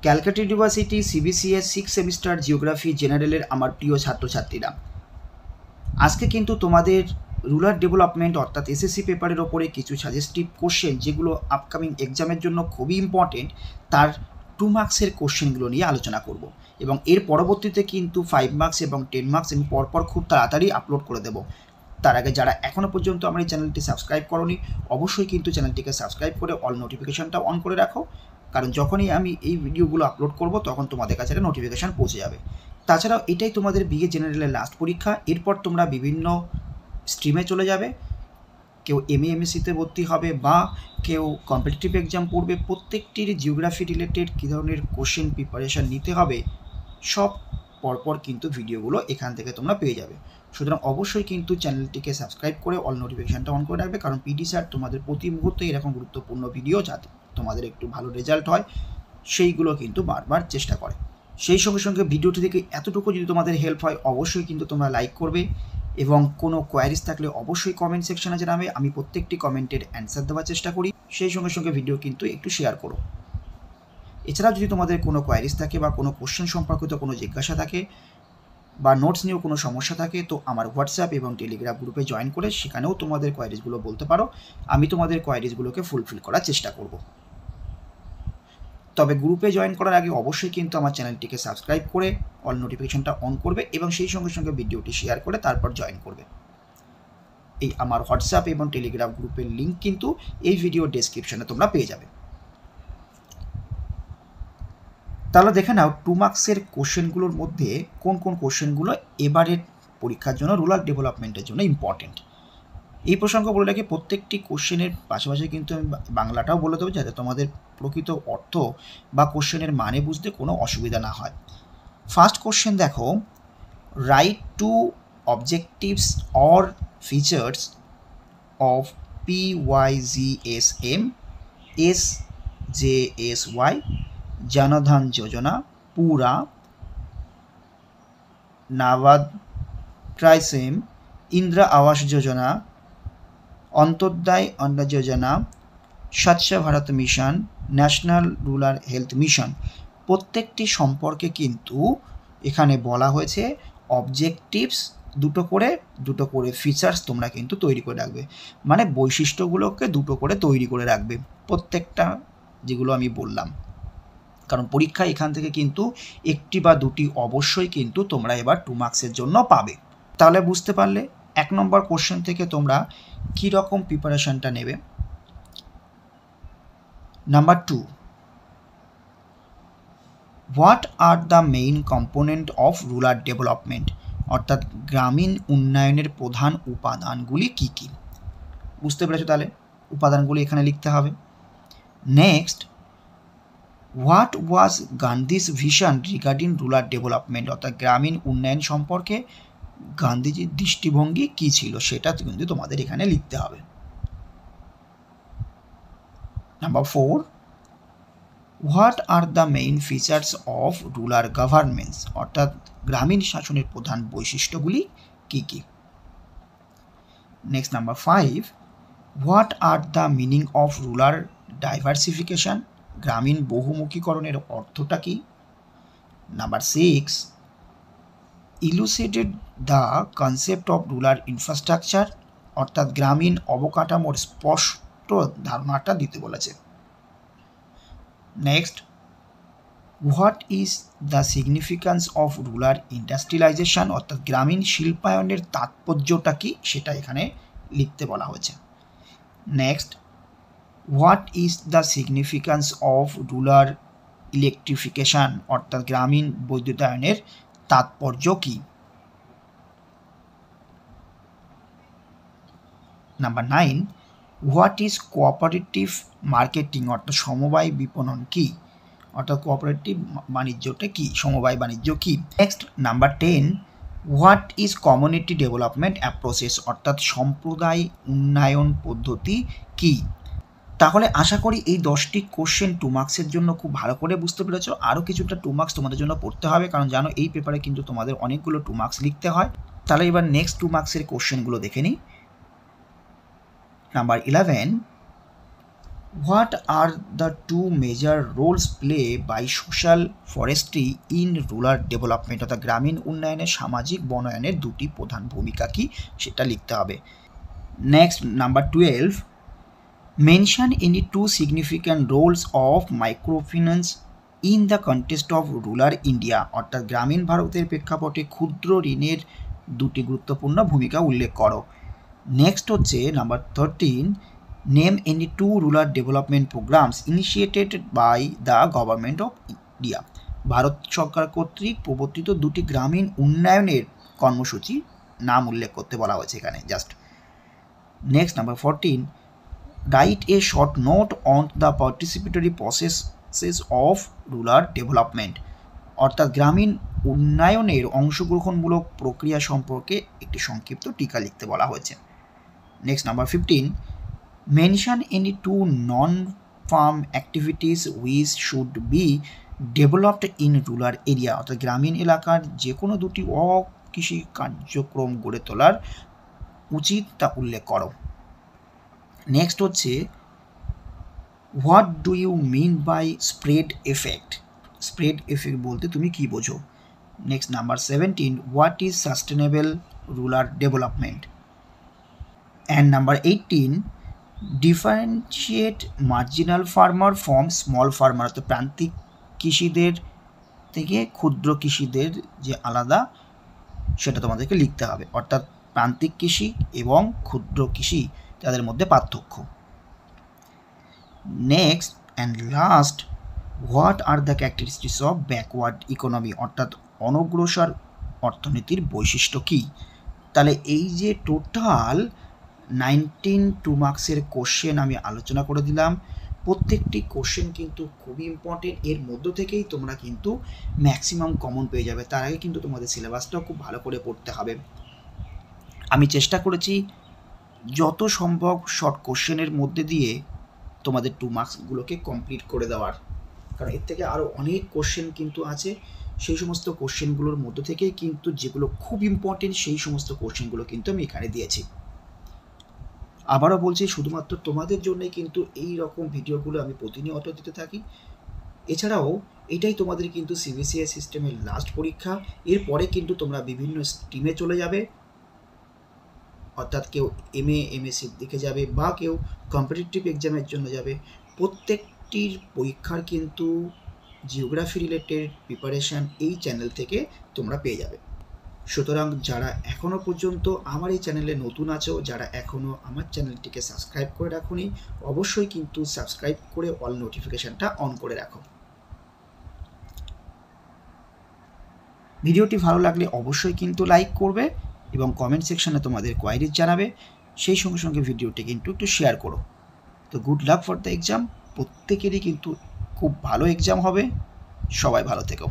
Calcutta university CBCS 6 semester geography জেনারেলের আমার প্রিয় ছাত্রছাত্রীরা, আজকে কিন্তু তোমাদের রুরাল ডেভেলপমেন্ট অর্থাৎ এসএসসি পেপারের ওপরে কিছু সাজেস্টিভ কোশ্চেন যেগুলো আপকামিং এক্সামের জন্য খুবই ইম্পর্টেন্ট, তার 2 মার্কসের কোশ্চেনগুলো নিয়ে আলোচনা করব এবং এর পরবর্তীতে কিন্তু 5 মার্কস এবং 10 মার্কস আমি পরপর খুব তাড়াতাড়ি আপলোড করে দেবো। তার আগে যারা এখনও পর্যন্ত আমার এই চ্যানেলটি সাবস্ক্রাইব করোনি, অবশ্যই কিন্তু চ্যানেলটিকে সাবস্ক্রাইব করে অল নোটিফিকেশনটা অন করে রাখো, কারণ যখনই আমি এই ভিডিওগুলো আপলোড করব তখন তোমাদের কাছে একটা নোটিফিকেশান পৌঁছে যাবে। তাছাড়াও এটাই তোমাদের বিএ জেনারেলের লাস্ট পরীক্ষা, এরপর তোমরা বিভিন্ন স্ট্রিমে চলে যাবে, কেউ এমএ এমএসসিতে ভর্তি হবে বা কেউ কম্পিটিটিভ এক্সাম পড়বে। প্রত্যেকটির জিওগ্রাফি রিলেটেড কী ধরনের কোশ্চেন প্রিপারেশান নিতে হবে সব পরপর কিন্তু ভিডিওগুলো এখান থেকে তোমরা পেয়ে যাবে। সুতরাং অবশ্যই কিন্তু চ্যানেলটিকে সাবস্ক্রাইব করে অল নোটিফিকেশানটা অন করে রাখবে, কারণ পিডি স্যার তোমাদের প্রতি মুহূর্তে এরকম গুরুত্বপূর্ণ ভিডিও যাতে তোমাদের একটু ভালো রেজাল্ট হয় সেইগুলো কিন্তু বারবার চেষ্টা করে। সেই সঙ্গে সঙ্গে ভিডিওটি থেকে এতটুকু যদি তোমাদের হেল্প হয় অবশ্যই কিন্তু তোমরা লাইক করবে এবং কোনো কোয়ারিজ থাকলে অবশ্যই কমেন্ট সেকশনে জানাবে, আমি প্রত্যেকটি কমেন্টের অ্যান্সার দেওয়ার চেষ্টা করি। সেই সঙ্গে সঙ্গে ভিডিও কিন্তু একটু শেয়ার করো। এছাড়াও যদি তোমাদের কোনো কোয়ারিজ থাকে বা কোনো কোশ্চেন সম্পর্কিত কোনো জিজ্ঞাসা থাকে বা নোটস নিয়েও কোনো সমস্যা থাকে, তো আমার হোয়াটসঅ্যাপ এবং টেলিগ্রাম গ্রুপে জয়েন করে সেখানেও তোমাদের কোয়ারিজগুলো বলতে পারো, আমি তোমাদের কোয়ারিজগুলোকে ফুলফিল করার চেষ্টা করব। তবে গ্রুপে জয়েন করার আগে অবশ্যই কিন্তু আমার চ্যানেলটিকে সাবস্ক্রাইব করে অল নোটিফিকেশনটা অন করবে এবং সেই সঙ্গে সঙ্গে ভিডিওটি শেয়ার করে তারপর জয়েন করবে। এই আমার হোয়াটসঅ্যাপ এবং টেলিগ্রাম গ্রুপের লিঙ্ক কিন্তু এই ভিডিও ডেসক্রিপশনে তোমরা পেয়ে যাবে। তাহলে দেখে নাও 2 মার্কসের কোশ্চেনগুলোর মধ্যে কোন কোন কোশ্চেনগুলো এবারের পরীক্ষার জন্য রুরাল ডেভেলপমেন্টের জন্য ইম্পর্টেন্ট। এই প্রসঙ্গ বলে রাখি, প্রত্যেকটি কোশ্চেনের পাশাপাশি কিন্তু আমি বাংলাটাও বলে দেবো যাতে তোমাদের প্রকৃত অর্থ বা কোশ্চেনের মানে বুঝতে কোনো অসুবিধা না হয়। ফার্স্ট কোশ্চেন দেখো, write two objectives or features of PYGSM SJSY Jan Dhan Yojana, PURA, NABARD ট্রাইসেম, Indira Awas Yojana, Antyodaya অন্ন যোজনা, স্বচ্ছ Bharat mission, national rural health mission. প্রত্যেকটি সম্পর্কে কিন্তু এখানে বলা হয়েছে অবজেক্টিভস দুটো করে ফিচার্স তোমরা কিন্তু তৈরি করে রাখবে, মানে বৈশিষ্ট্যগুলোকে দুটো করে তৈরি করে রাখবে প্রত্যেকটা, যেগুলো আমি বললাম, কারণ পরীক্ষায় এখান থেকে কিন্তু একটি বা দুটি অবশ্যই কিন্তু তোমরা এবার 2 মার্কসের জন্য পাবে। তাহলে বুঝতে পারলে 1 নম্বর কোশ্চেন থেকে তোমরা কী রকম প্রিপারেশানটা নেবে। Number 2, what are the main component of rural development, অর্থাৎ গ্রামীণ উন্নয়নের প্রধান উপাদানগুলি কী কী। বুঝতে পেরেছো, তাহলে উপাদানগুলি এখানে লিখতে হবে। Next, what was Gandhi's vision regarding rural development, অর্থাৎ গ্রামীণ উন্নয়ন সম্পর্কে গান্ধীজির দৃষ্টিভঙ্গি কী ছিল সেটা কিন্তু তোমাদের এখানে লিখতে হবে। Number 4, what are the main features of rural governments, অর্থাৎ গ্রামীণ শাসনের প্রধান বৈশিষ্ট্যগুলি কী কী। Next number 5, what are the meaning of rural diversification, গ্রামীণ বহুমুখীকরণের অর্থটা কী। Number 6, elucidate the concept of rural infrastructure, অর্থাৎ গ্রামীণ অবকাঠামোর স্পষ্ট ধারণাটা দিতে বলেছে। Next, what is the significance of rural industrialisation, অর্থাৎ গ্রামীণ শিল্পায়নের তাৎপর্যটা কী সেটা এখানে লিখতে বলা হয়েছে। Next, what is the significance of rural electrification, অর্থাৎ গ্রামীণ বৈদ্যুতায়নের তাৎপর্য কী। Number 9, what is cooperative marketing, অর্থাৎ সমবায় বিপণন কী, অর্থাৎ কোঅপারেটিভ বাণিজ্যটা কী, সমবায় বাণিজ্য কী। Next number 10, what is community development approaches, অর্থাৎ সম্প্রদায় উন্নয়ন পদ্ধতি কী। তাহলে আশা করি এই 10টি কোশ্চেন 2 মার্কসের জন্য খুব ভালো করে বুঝতে পেরেছো। আরও কিছুটা 2 মার্কস তোমাদের জন্য পড়তে হবে, কারণ জানো এই পেপারে কিন্তু তোমাদের অনেকগুলো 2 মার্কস লিখতে হয়। তাহলে এবার নেক্সট 2 মার্কসের কোশ্চেনগুলো দেখে নিই। Number 11, what are the two major roles play by social forestry in rural development, অর্থাৎ গ্রামীণ উন্নয়নে সামাজিক বনায়নের দুটি প্রধান ভূমিকা কি সেটা লিখতে হবে। Next number 12, mention any two significant roles of microfinance in the context of rural India, অর্থাৎ গ্রামীণ ভারতের প্রেক্ষাপটে ক্ষুদ্র ঋণের দুটি গুরুত্বপূর্ণ ভূমিকা উল্লেখ করো। নেক্সট হচ্ছে number 13, name any two rural development programmes initiated by the government of India, ভারত সরকার কর্তৃক প্রবর্তিত দুটি গ্রামীণ উন্নয়নের কর্মসূচি নাম উল্লেখ করতে বলা হয়েছে এখানে just. Next number 14, write a short note on the participatory processes of rural development, অর্থাৎ গ্রামীণ উন্নয়নের অংশগ্রহণমূলক প্রক্রিয়া সম্পর্কে একটি সংক্ষিপ্ত টিকা লিখতে বলা হয়েছে। Next number 15, mention any two non farm activities which should be developed in rural area, অর্থাৎ গ্রামীণ এলাকার যে কোনো দুটি অকৃষি কার্যক্রম গড়ে তোলার উচিত তা উল্লেখ করো। নেক্সট হচ্ছে what do you mean by spread effect, spread effect বলতে তুমি কি বোঝো। Next number 17, what is sustainable rural development. And number 18, differentiate marginal farmer from small farmer, অর্থাৎ প্রান্তিক কৃষিদের থেকে ক্ষুদ্র কৃষিদের যে আলাদা সেটা তোমাদেরকে লিখতে হবে, অর্থাৎ প্রান্তিক কৃষি এবং ক্ষুদ্র কৃষি তাদের মধ্যে পার্থক্য। Next and last, what are the characteristics of backward economy, অর্থাৎ অনগ্রসর অর্থনীতির বৈশিষ্ট্য কী। তাহলে এই যে টোটাল 19 2 মার্কসের কোশ্চেন আমি আলোচনা করে দিলাম, প্রত্যেকটি কোশ্চেন কিন্তু খুবই ইম্পর্টেন্ট, এর মধ্য থেকেই তোমরা কিন্তু ম্যাক্সিমাম কমন পেয়ে যাবে। তার আগে কিন্তু তোমাদের সিলেবাসটাও খুব ভালো করে পড়তে হবে। আমি চেষ্টা করেছি যত সম্ভব শর্ট কোশ্চেনের মধ্যে দিয়ে তোমাদের 2 মার্কসগুলোকে কমপ্লিট করে দেওয়ার, কারণ এর থেকে আরও অনেক কোশ্চেন কিন্তু আছে, সেই সমস্ত কোশ্চেনগুলোর মধ্য থেকেই কিন্তু যেগুলো খুব ইম্পর্টেন্ট সেই সমস্ত কোশ্চেনগুলো কিন্তু আমি এখানে দিয়েছি। আবারও বলছি, শুধুমাত্র তোমাদের জন্যই কিন্তু এই রকম ভিডিওগুলো আমি প্রতিনিয়ত দিতে থাকি। এছাড়াও এটাই তোমাদের কিন্তু সিবিসিএস সিস্টেমের লাস্ট পরীক্ষা, এরপরে কিন্তু তোমরা বিভিন্ন স্ট্রিমে চলে যাবে, অর্থাৎ কেউ এমএ এমএসসির দিকে যাবে বা কেউ কম্পিটিটিভ এক্সামের জন্য যাবে। প্রত্যেকটির পরীক্ষার কিন্তু জিওগ্রাফি রিলেটেড প্রিপারেশান এই চ্যানেল থেকে তোমরা পেয়ে যাবে। সুতরাং যারা এখনও পর্যন্ত আমার এই চ্যানেলে নতুন আছো, যারা এখনও আমার চ্যানেলটিকে সাবস্ক্রাইব করে রাখোনি, অবশ্যই কিন্তু সাবস্ক্রাইব করে অল নোটিফিকেশানটা অন করে রাখো। ভিডিওটি ভালো লাগলে অবশ্যই কিন্তু লাইক করবে এবং কমেন্ট সেকশানে তোমাদের কোয়ারিজ জানাবে, সেই সঙ্গে সঙ্গে ভিডিওটি কিন্তু একটু শেয়ার করো। তো good luck for the exam, প্রত্যেকেরই কিন্তু খুব ভালো এক্সাম হবে, সবাই ভালো থেকো।